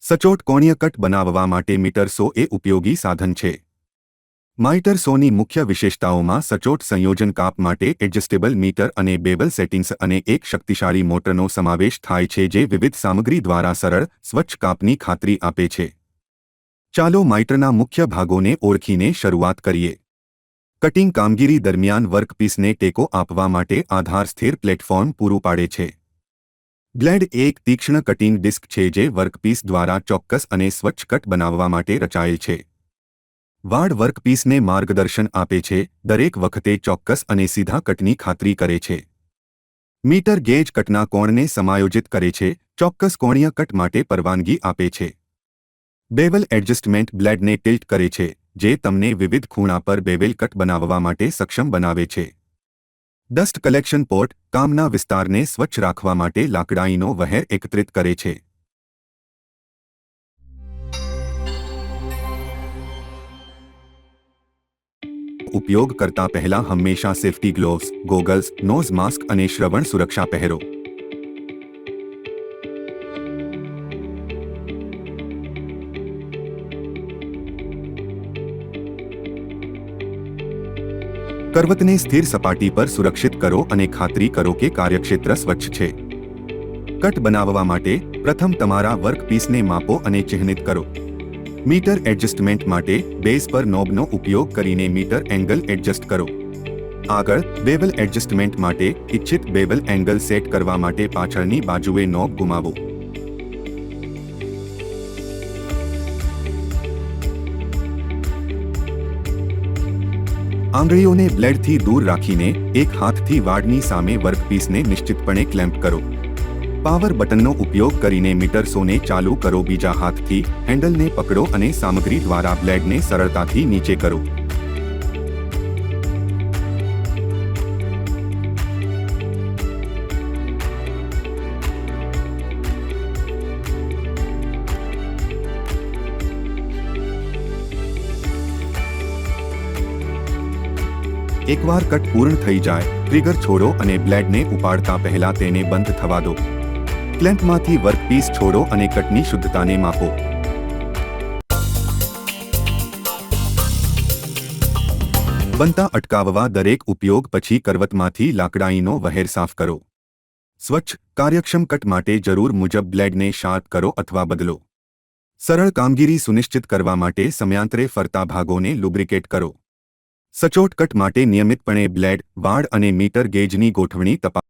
સચોટ કોણીય કટ બનાવવા માટે મીટર સો એ ઉપયોગી સાધન છે। માઇટર સોની મુખ્ય વિશેષતાઓમાં સચોટ સંયોજન કાપ માટે એડજસ્ટેબલ મીટર અને બેવલ સેટિંગ્સ અને એક શક્તિશાળી મોટરનો સમાવેશ થાય છે જે વિવિધ સામગ્રી દ્વારા સરળ સ્વચ્છ કાપની ખાતરી આપે છે। ચાલો માઇટરના મુખ્ય ભાગોને ઓળખીને શરૂઆત કરીએ। કટિંગ કામગીરી દરમિયાન વર્કપીસને ટેકો આપવા માટે આધાર સ્થિર પ્લેટફોર્મ પૂરું પાડે છે। બ્લેડ એક તીક્ષ્ણ કટિંગ ડિસ્ક છે જે વર્કપીસ દ્વારા ચોક્કસ અને સ્વચ્છ કટ બનાવવા માટે રચાયેલ છે। વાડ વર્કપીસને માર્ગદર્શન આપે છે, દરેક વખતે ચોક્કસ અને સીધા કટની ખાતરી કરે છે। મીટર ગેજ કટના કોણને સમાયોજિત કરે છે, ચોક્કસ કોણીય કટ માટે પરવાનગી આપે છે। બેવલ એડજસ્ટમેન્ટ બ્લેડને ટિલ્ટ કરે છે, જે તમને વિવિધ ખૂણા પર બેવેલ કટ બનાવવા માટે સક્ષમ બનાવે છે। ડસ્ટ કલેક્શન પોટ કામના વિસ્તારને સ્વચ્છ રાખવા માટે લાકડાઈનો વહેર એકત્રિત કરે છે। ઉપયોગ કરતા પહેલા હંમેશા safety gloves, goggles, nose mask અને શ્રવણ સુરક્ષા પહેરો। કરવતને સ્થિર સપાટી પર સુરક્ષિત કરો અને ખાતરી કરો કે કાર્યક્ષેત્ર સ્વચ્છ છે। કટ બનાવવા માટે પ્રથમ તમારા વર્કપીસને માપો અને ચિહ્નિત કરો। મીટર એડજસ્ટમેન્ટ માટે બેઝ પર નોબનો ઉપયોગ કરીને મીટર એંગલ એડજસ્ટ કરો। આગળ બેવલ એડજસ્ટમેન્ટ માટે ઇચ્છિત બેવલ એંગલ સેટ કરવા માટે પાછળની બાજુએ નોબ ગુમાવો। આંગળીઓને બ્લેડથી દૂર રાખીને એક હાથથી વાડની સામે વર્કપીસને નિશ્ચિતપણે ક્લેમ્પ કરો। પાવર બટનનો ઉપયોગ કરીને મીટર સોને ચાલુ કરો, બીજા હાથથી હેન્ડલને પકડો અને સામગ્રી દ્વારા બ્લેડને સરળતાથી નીચે કરો। એકવાર કટ પૂર્ણ થઈ જાય, ટ્રિગર છોડો અને બ્લેડને ઉપાડતા પહેલા તેને બંધ થવા દો। ક્લેમ્પમાંથી વર્કપીસ છોડો અને કટની શુદ્ધતાને માપો। બનતા અટકાવવા દરેક ઉપયોગ પછી કરવતમાંથી લાકડાઈનો વહેર સાફ કરો। સ્વચ્છ, કાર્યક્ષમ કટ માટે જરૂર મુજબ બ્લેડને શાર્પ કરો અથવા બદલો। સરળ કામગીરી સુનિશ્ચિત કરવા માટે સમયાંતરે ફરતા ભાગોને લુબ્રિકેટ કરો। સચોટ કટ માટે નિયમિતપણે બ્લેડ, વાડ અને મીટર ગેજની ગોઠવણી તપાસો।